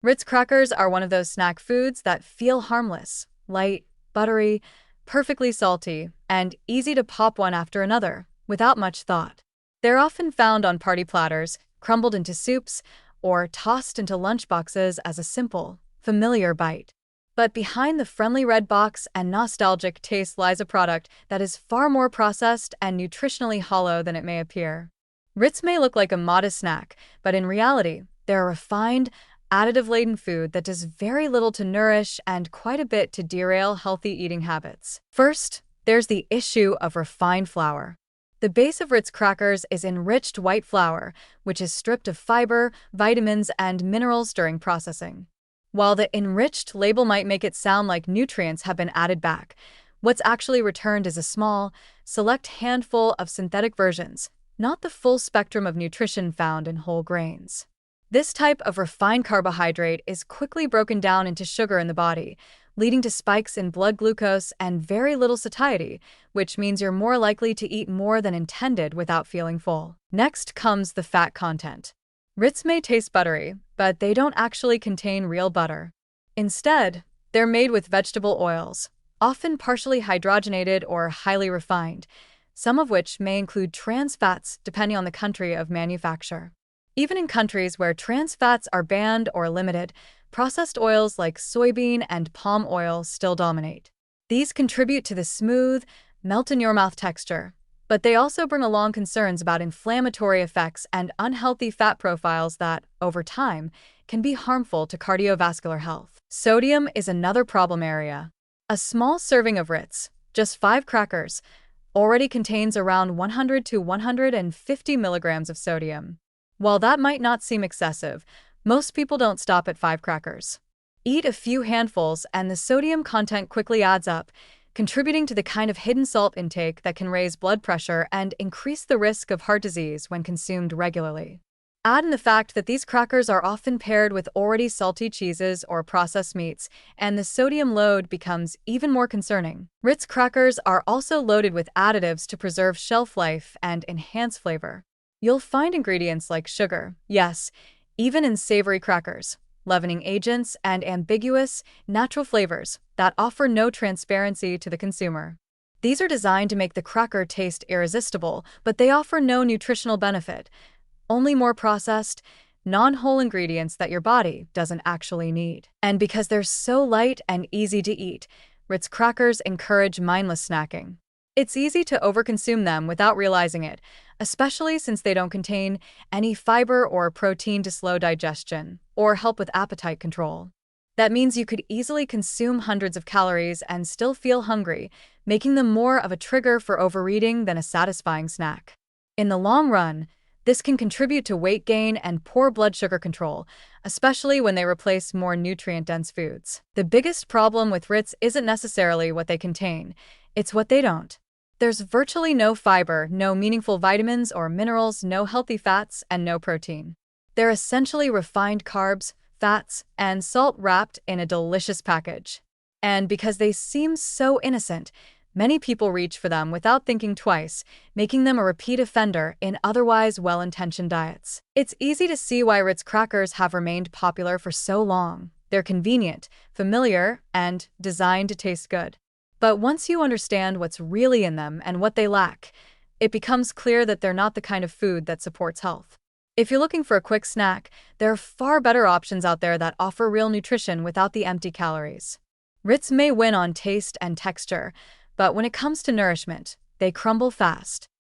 Ritz crackers are one of those snack foods that feel harmless, light, buttery, perfectly salty, and easy to pop one after another, without much thought. They're often found on party platters, crumbled into soups, or tossed into lunchboxes as a simple, familiar bite. But behind the friendly red box and nostalgic taste lies a product that is far more processed and nutritionally hollow than it may appear. Ritz may look like a modest snack, but in reality, they're a refined, additive-laden food that does very little to nourish and quite a bit to derail healthy eating habits. First, there's the issue of refined flour. The base of Ritz crackers is enriched white flour, which is stripped of fiber, vitamins, and minerals during processing. While the enriched label might make it sound like nutrients have been added back, what's actually returned is a small, select handful of synthetic versions, not the full spectrum of nutrition found in whole grains. This type of refined carbohydrate is quickly broken down into sugar in the body, leading to spikes in blood glucose and very little satiety, which means you're more likely to eat more than intended without feeling full. Next comes the fat content. Ritz may taste buttery, but they don't actually contain real butter. Instead, they're made with vegetable oils, often partially hydrogenated or highly refined, some of which may include trans fats depending on the country of manufacture. Even in countries where trans fats are banned or limited, processed oils like soybean and palm oil still dominate. These contribute to the smooth, melt-in-your-mouth texture, but they also bring along concerns about inflammatory effects and unhealthy fat profiles that, over time, can be harmful to cardiovascular health. Sodium is another problem area. A small serving of Ritz, just 5 crackers, already contains around 100 to 150 milligrams of sodium. While that might not seem excessive, most people don't stop at 5 crackers. Eat a few handfuls and the sodium content quickly adds up, contributing to the kind of hidden salt intake that can raise blood pressure and increase the risk of heart disease when consumed regularly. Add in the fact that these crackers are often paired with already salty cheeses or processed meats, and the sodium load becomes even more concerning. Ritz crackers are also loaded with additives to preserve shelf life and enhance flavor. You'll find ingredients like sugar, yes, even in savory crackers, leavening agents, and ambiguous, natural flavors that offer no transparency to the consumer. These are designed to make the cracker taste irresistible, but they offer no nutritional benefit, only more processed, non-whole ingredients that your body doesn't actually need. And because they're so light and easy to eat, Ritz crackers encourage mindless snacking. It's easy to overconsume them without realizing it, especially since they don't contain any fiber or protein to slow digestion or help with appetite control. That means you could easily consume hundreds of calories and still feel hungry, making them more of a trigger for overeating than a satisfying snack. In the long run, this can contribute to weight gain and poor blood sugar control, especially when they replace more nutrient-dense foods. The biggest problem with Ritz isn't necessarily what they contain, it's what they don't. There's virtually no fiber, no meaningful vitamins or minerals, no healthy fats, and no protein. They're essentially refined carbs, fats, and salt wrapped in a delicious package. And because they seem so innocent, many people reach for them without thinking twice, making them a repeat offender in otherwise well-intentioned diets. It's easy to see why Ritz crackers have remained popular for so long. They're convenient, familiar, and designed to taste good. But once you understand what's really in them and what they lack, it becomes clear that they're not the kind of food that supports health. If you're looking for a quick snack, there are far better options out there that offer real nutrition without the empty calories. Ritz may win on taste and texture, but when it comes to nourishment, they crumble fast.